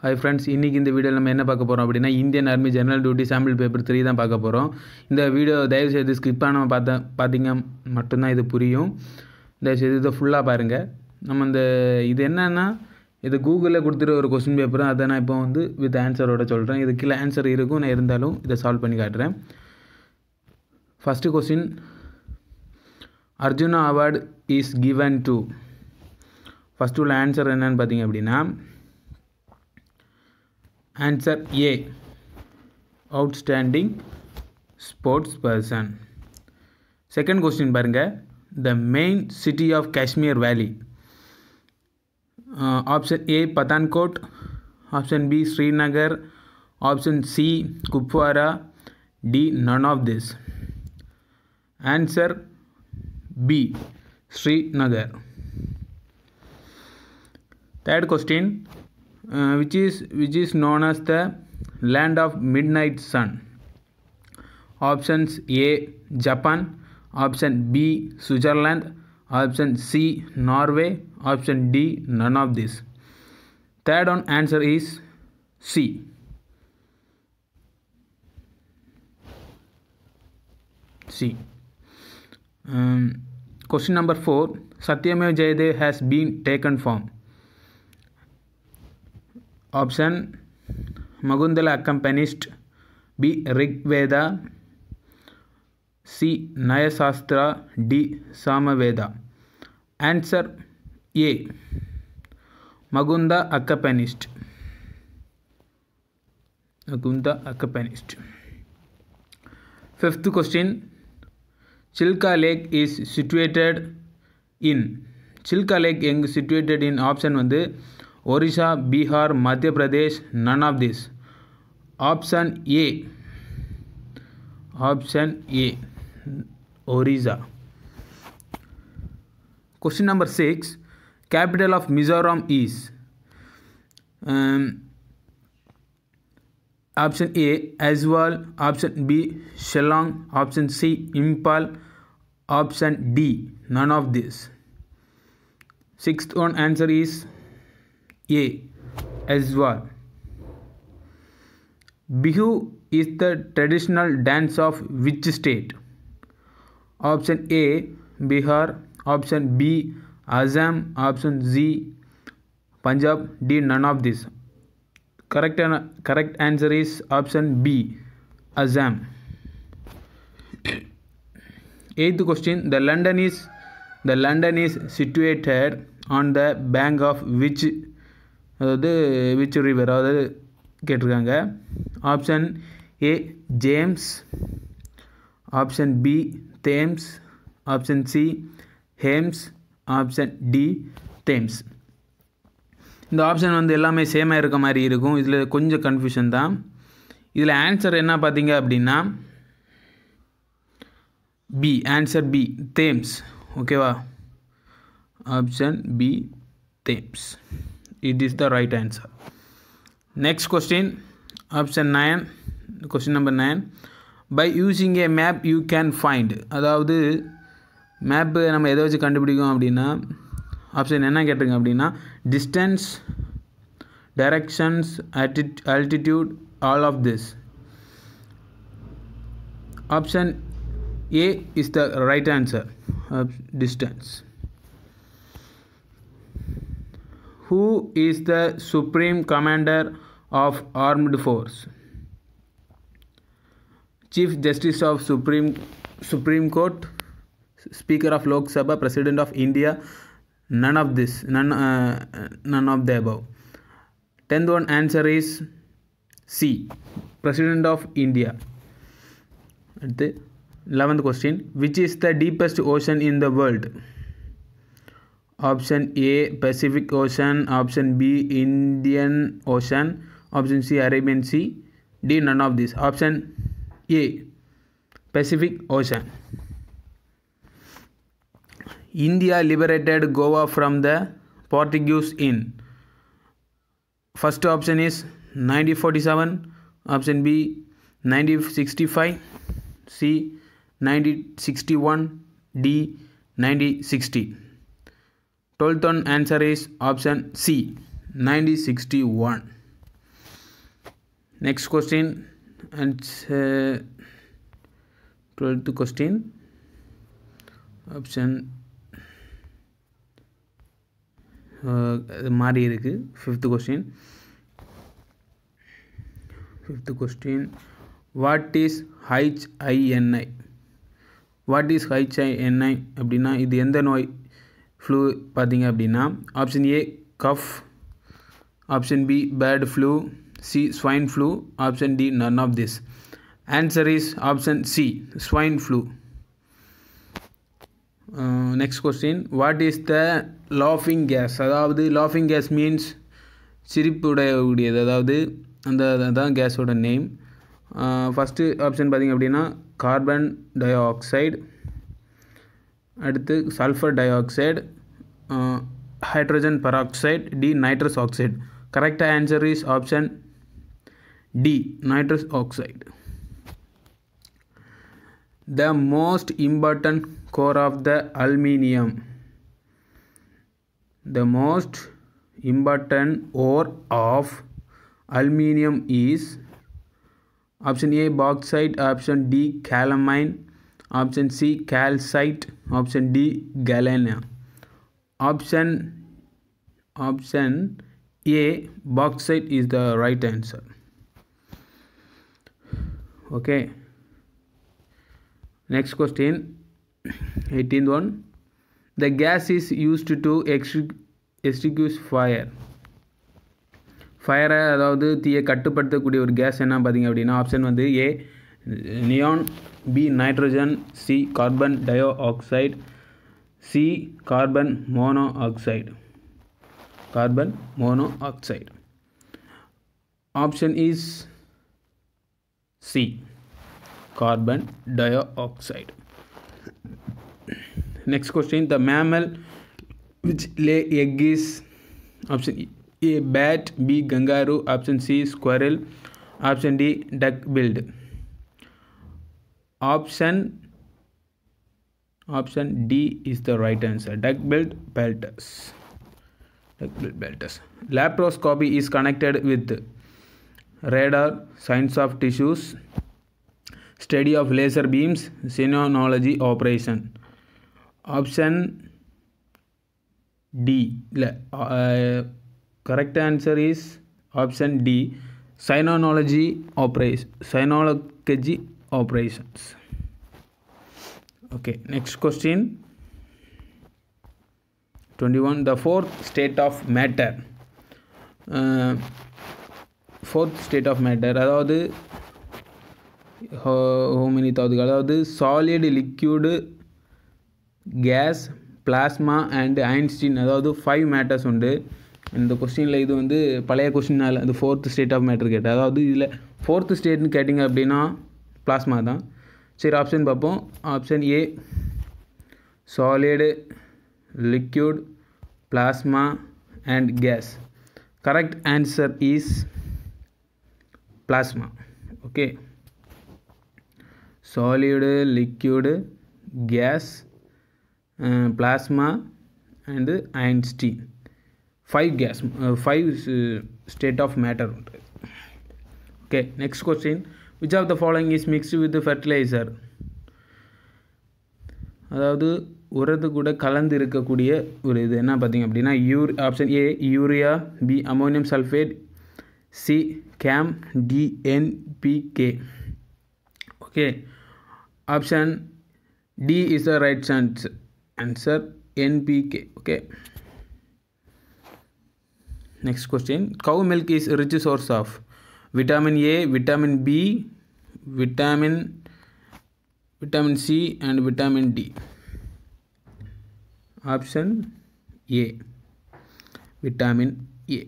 Hi friends, இன்றைக்கி இந்த வீடியோவில் நம்ம என்ன பார்க்க போகிறோம் அப்படின்னா Indian army general duty sample paper 3 தான் பார்க்க போகிறோம். இந்த வீடியோ தயவுசெய்து ஸ்கிப் பண்ணாமல் பார்த்தீங்க மட்டும்தான் இது புரியும். தயவுசெய்து இதை ஃபுல்லாக பாருங்கள். நம்ம இது என்னென்னா இது கூகுளில் கொடுத்துட்டு ஒரு கொஸ்டின் பேப்பரும் அதை நான் இப்போ வித் ஆன்சரோட சொல்கிறேன். இது கீழே ஆன்சர் இருக்கும், நான் இருந்தாலும் இதை சால்வ் பண்ணி காட்டுறேன். First question, Arjuna award is given to. First உள்ள ஆன்சர் என்னன்னு பார்த்தீங்க அப்படின்னா answer A, outstanding sports person. Second question பாருங்கள், the main city of Kashmir valley. Option A Pathankot, option B Srinagar, option C Kupwara, D none of this. Answer B Srinagar. Third question, which is known as the land of midnight sun. Options A Japan, option B Switzerland, option C Norway, option D none of this. Third one answer is C. Question number 4, Satyamev Jayadev has been taken from. Option Magundala Accompanist, B Rigveda, C Nayasastra, D Samaveda. Answer A Magunda Accompanist. Fifth question, Chilka Lake is situated in. Chilka Lake is situated in option Orissa, Bihar, Madhya Pradesh, none of this. Option A Orissa. Question number 6, capital of Mizoram is. Option A Aizawl, option B Shillong, option C Impal, option D none of this. Sixth one answer is A Aizawl. Bihu is the traditional dance of which state? Option A Bihar, option B Assam, option C Punjab, D none of this. Correct answer is option B Assam. Eighth question, the London is situated on the bank of which river அதாவது கேட்டிருக்காங்க. Option A James, option B Thames, option C Hames, option D Thames. இந்த option எல்லாமே சேமாக இருக்க மாதிரி இருக்கும். இதில் கொஞ்சம் கன்ஃபியூஷன் தான். இதில் ஆன்சர் என்ன பார்த்தீங்க அப்படின்னா பி, ஆன்சர் பி தேம்ஸ். ஓகேவா, option B Thames. It is the right answer. Next question, option 9, question number 9, by using a map you can find. அதாவது மேப்பு நம்ம எதை வச்சு கண்டுபிடிக்கும் அப்படின்னா ஆப்ஷன் என்ன கேட்டிருங்க அப்படின்னா distance, directions, altitude, all of this. Option A is the right answer, distance. Who is the Supreme Commander of Armed Force? Chief Justice of Supreme Court, Speaker of Lok Sabha, President of India, none of this, none of the above. 10th one answer is C, President of India. The 11th question, which is the deepest ocean in the world? Option A Pacific Ocean, option B Indian Ocean, option C Arabian Sea, D none of this. Option A Pacific Ocean. India liberated Goa from the Portuguese in. First option is 1947, option B 1965, C 1961, D 1960. 12th one answer is option C 1961. Next question and 12th question. Option மாறி இருக்கு. Fifth question. What is HINI? What is HINI அப்படின்னா இது எந்த நோய் flu பார்த்தீங்க அப்படின்னா option A cough, option B bird flu, C swine flu, option D none of this. Answer is option C swine flu. Next question, what is the லாஃபிங் gas? அதாவது லாஃபிங் case means சிரிப்புடையது, அதாவது அந்த அதுதான் கேஸோட நேம். ஃபஸ்ட்டு ஆப்ஷன் பார்த்திங்க அப்படின்னா carbon dioxide, அடுத்து sulphur dioxide, hydrogen peroxide, D nitrous oxide. Correct answer is option D nitrous oxide. The most important core of the aluminium. The most important ore of aluminium is option A bauxite, option D calamine, option C calcite, option D galena. Option A bauxite is the right answer. Okay. Next question, 18th one. The gas is used to extinguish fire. ஃபயரை அதாவது தீயை கட்டுப்படுத்தக்கூடிய ஒரு case என்ன பார்த்தீங்க அப்படின்னா option வந்து A neon, B nitrogen, C carbon dioxide, C carbon monoxide. Option is C carbon dioxide. Next question, the mammal which lay egg is option A bat, B kangaroo, option C squirrel, option D duck-billed. Option D is the right answer, duck-billed pelters. Laparoscopy is connected with radar, science of tissues, study of laser beams, xenology operation. Option D. Correct answer is option D xenology operations. Okay, next question 21. The fourth state of matter. அதாவது அதாவது solid, liquid, gas, plasma and Einstein, அதாவது 5 matters உண்டு. இந்த கொஸ்டினில் இது வந்து பழைய கொஸ்டினால் அது 4th ஸ்டேட் ஆஃப் மேட்டர் கேட்டேன். அதாவது இதில் 4th ஸ்டேட்னு கேட்டிங்க அப்படின்னா பிளாஸ்மா தான். சரி, ஆப்ஷன் பார்ப்போம். Option A solid, liquid, plasma and gas. Correct answer is plasma. Okay, solid, liquid, gas, plasma and Einstein. 5 state of matter. Okay, next question, which of the following is mixed with the fertilizer? அதாவது உரத்து கூட கலந்து இருக்கக்கூடிய ஒரு இது என்ன பார்த்தீங்க அப்படின்னா option A urea, B ammonium sulphate, C cam, D NPK. Okay, option D is the right answer, NPK. Okay, next question, cow milk is a rich source of vitamin A, vitamin B, vitamin C and vitamin D. Option A vitamin A.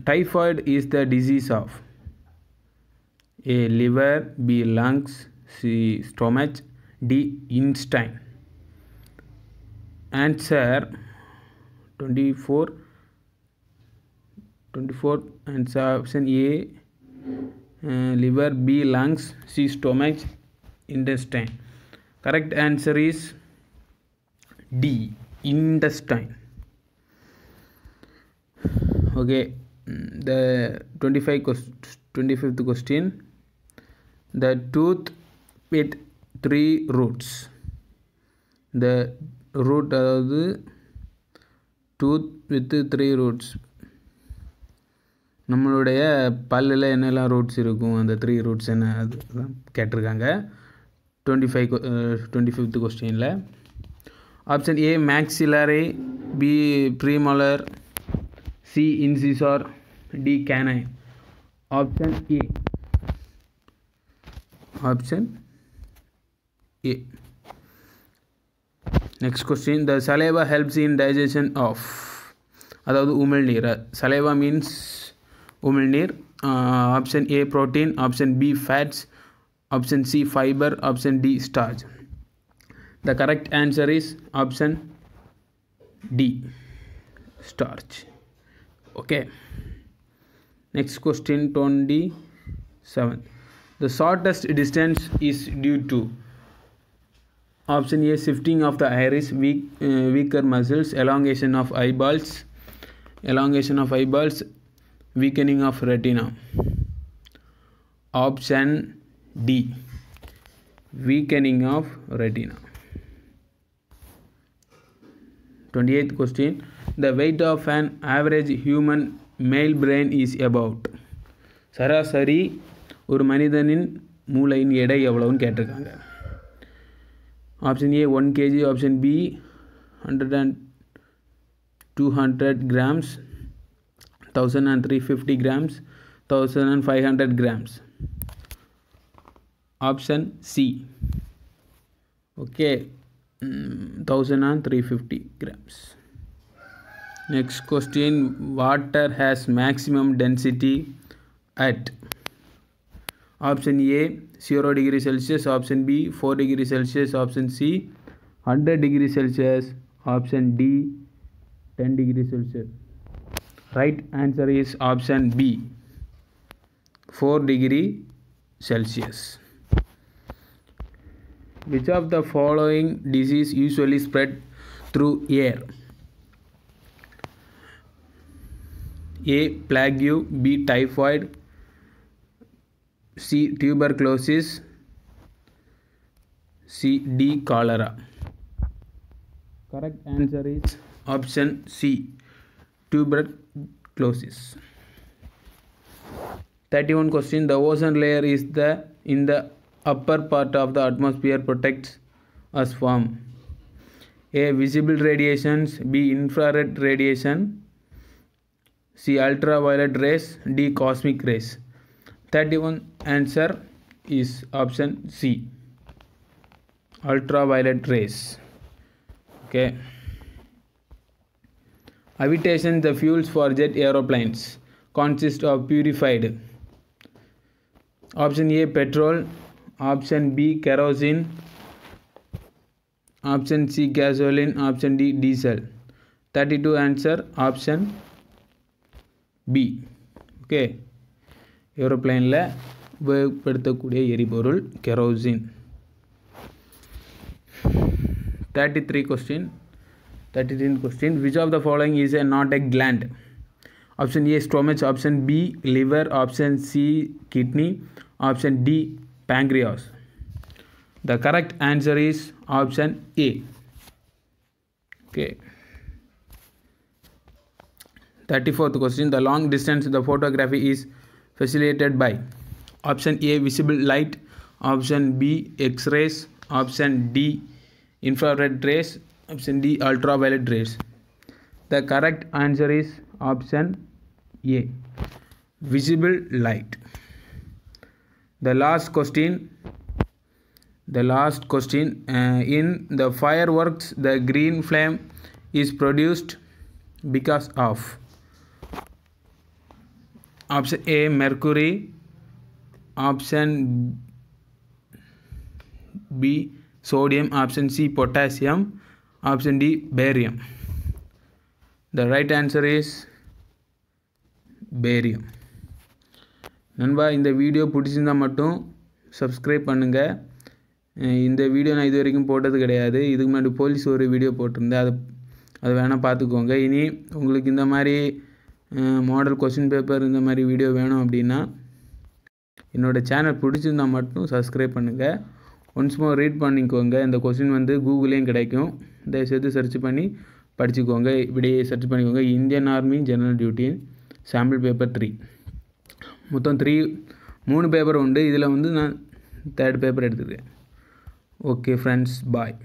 Typhoid is the disease of A liver, B lungs, C stomach, D intestine. Answer 24 answer option A liver, B lungs, C stomach, intestine. Correct answer is D intestine. Okay, the 25th question. The tooth with 3 roots. The root அதாவது tooth with 3 roots. நம்மளுடைய பல்லில் என்னெல்லாம் roots இருக்கும், அந்த 3 roots என்ன அது கேட்டிருக்காங்க 25th கொஸ்டினில். Option A maxillary, B premolar, C incisor, D canine. Option A. Next question. The saliva helps in digestion of, அதாவது உமிழ்நீர். Saliva means உமிழ்நீர். Option A protein, option B fats, option C fiber, option D starch. The correct answer is option D, starch. Okay. Next question 27. The shortest distance is due to. Option A shifting of the iris, weaker muscles, elongation of eyeballs, weakening of retina. Option D, weakening of retina. 28th question. The weight of an average human male brain is about. சராசரி ஒரு மனிதனின் மூளையின் எடை எவ்வளவுன்னு கேட்டிருக்காங்க. Option A 1 kg, option B 200 grams, 1350 grams, 1500 grams. Option C. Okay, 1350 grams. Next question. Water has maximum density at. Option A 0 degree Celsius, option B 4 degree Celsius, option C 100 degree Celsius, option D 10 degree Celsius. Right answer is option B 4 degree Celsius. Which of the following disease usually spread through air? A plague, B typhoid, C tuberculosis, C D cholera. Correct answer is option C, tuberculosis. 31 question. The ozone layer is in the upper part of the atmosphere protects us from. A visible radiations, B infrared radiation, C ultraviolet rays, D cosmic rays. 31 answer is option C, ultraviolet rays. Okay. Aviation, the fuels for jet aeroplanes consist of purified. Option A petrol, option B kerosene, option C gasoline, option D diesel. 32 answer option B. Okay. ஏரோப்ளைனில் உபயோகப்படுத்தக்கூடிய எரிபொருள் kerosene. 33 question. 33th question. Which of the following is not a gland? Option A stomach, option B liver, option C kidney, option D pancreas. The correct answer is option A. Okay. 34th question. The long distance the photography is facilitated by. Option A visible light, option B X-rays, option D infrared rays, option D ultraviolet rays. The correct answer is option A, visible light. The last question. In the fireworks the green flame is produced because of. Option A mercury, option B sodium, option C potassium, option D barium. The right answer is barium. நண்பா, இந்த video பிடிச்சிருந்தா மட்டும் subscribe பண்ணுங்கள். இந்த video நான் இது வரைக்கும் போட்டது கிடையாது. இதுக்கு முன்னாடி போலீஸ் ஒரு வீடியோ போட்டிருந்தேன், அதை வேணால் பார்த்துக்கோங்க. இனி உங்களுக்கு இந்த மாதிரி மாடல் கொஸ்டின் பேப்பர் இந்த மாதிரி வீடியோ வேணும் அப்படின்னா என்னோடய சேனல் பிடிச்சிருந்தா மட்டும் சப்ஸ்கிரைப் பண்ணுங்கள். ஒன்ஸ் மோர் ரீட் பண்ணிக்கோங்க. இந்த கொஸ்டின் வந்து கூகுள்லேயும் கிடைக்கும். தயவுசெய்து சர்ச் பண்ணி படிச்சுக்கோங்க. இப்படியே சர்ச் பண்ணிக்கோங்க. Indian army general duty sample paper 3 மொத்தம் 3 பேப்பர் உண்டு. இதில் வந்து நான் 3rd பேப்பர் எடுத்துக்கிறேன். ஓகே ஃப்ரெண்ட்ஸ், பாய்.